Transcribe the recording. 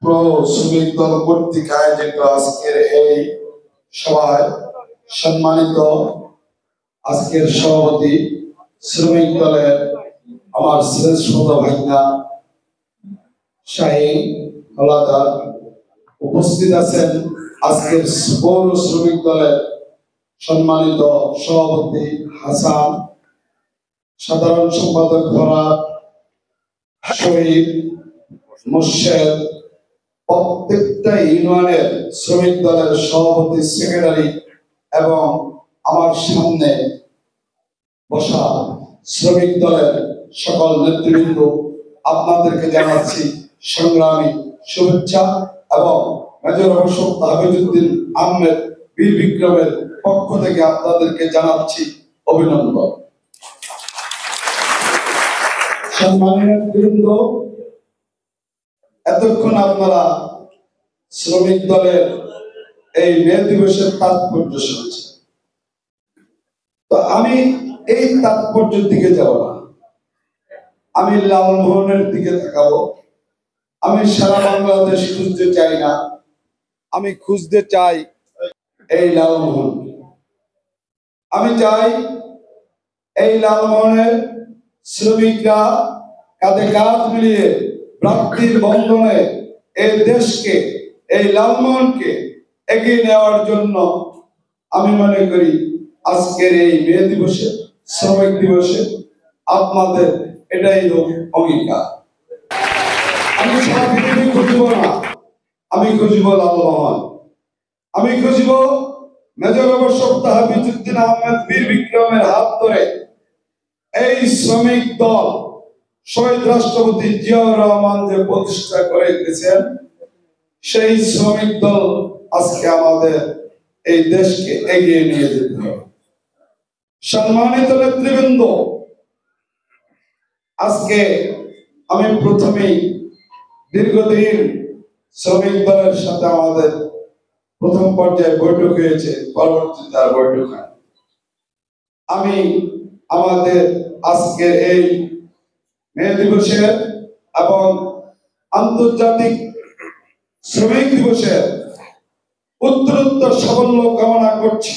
Pro শ্রমিক দল কর্তৃক আয়োজিত আজকের এই সভায় সম্মানিত আজকের সভাপতি শ্রমিক দলের আমার শ্রেষ্ঠ ভাইনা শাহীন হলাদার, উপস্থিত আছেন আজকের পৌর শ্রমিক দলের সম্মানিত সভাপতি হাসান, সাধারণ সম্পাদক ফরাদ, শহীদ, মুর্শেদ, প্রত্যেকটা ইউনিয়নের শ্রমিক দলের সভাপতি, সেক্রেটারি এবং আমার সামনে বসা শ্রমিক দলের সকল নেতৃবৃন্দ, আপনাদেরকে জানাচ্ছি সংগ্রামী শুভেচ্ছা এবং মেজর অবসর তাহবিজউদ্দিন আহমেদ বীর বিক্রমের পক্ষ থেকে আপনাদেরকে জানাচ্ছি অভিনন্দন। সম্মানীয় নেতৃবৃন্দ, এতক্ষণ আপনারা শ্রমিক দলের এই মে দিবসের তাৎপর্য শুনছেন, তো আমি এই তাৎপর্যের দিকে যাব না, আমি লালমোহনের দিকে তাকাবো। আমি সারা বাংলাদেশ খুঁজতে চাই না, আমি খুঁজতে চাই এই লালমোহন। আমি চাই এই লালমোহনের শ্রমিকরা কাঁধে কাঁধ মিলিয়ে ভ্রাতৃর বন্ধনে এই দেশকে, এই লালমোহনকে এগিয়ে নেওয়ার জন্য আমি মনে করি আজকের এই মে দিবসে, শ্রমিক দিবসে আপনাদের এটাই অঙ্গীকার। আমি সারা পৃথিবী খুঁজব না, আমি খুঁজব লালমোহন, আমি খুঁজব মেজর অবসর তাহবিজউদ্দিন আহমেদ বীর বিক্রমের হাত ধরে এই শ্রমিক দল শহীদ রাষ্ট্রপতি জিয়াউর রহমান যে প্রতিষ্ঠা করে গেছেন, সেই শ্রমিক দল আজকে আমাদের এই দেশকে এগিয়ে নিয়ে যেতে হবে। সম্মানিত নেতৃবৃন্দ, আজকে আমি প্রথমেই দীর্ঘদিন শ্রমিক দলের সাথে আমাদের প্রথম পর্যায়ে বৈঠক হয়েছে, পরবর্তীতে আর বৈঠক হয়। আমি আমাদের আজকের এই মে দিবসের এবং আন্তর্জাতিক শ্রমিক দিবসের উত্তরোত্তর সাফল্য কামনা করছি।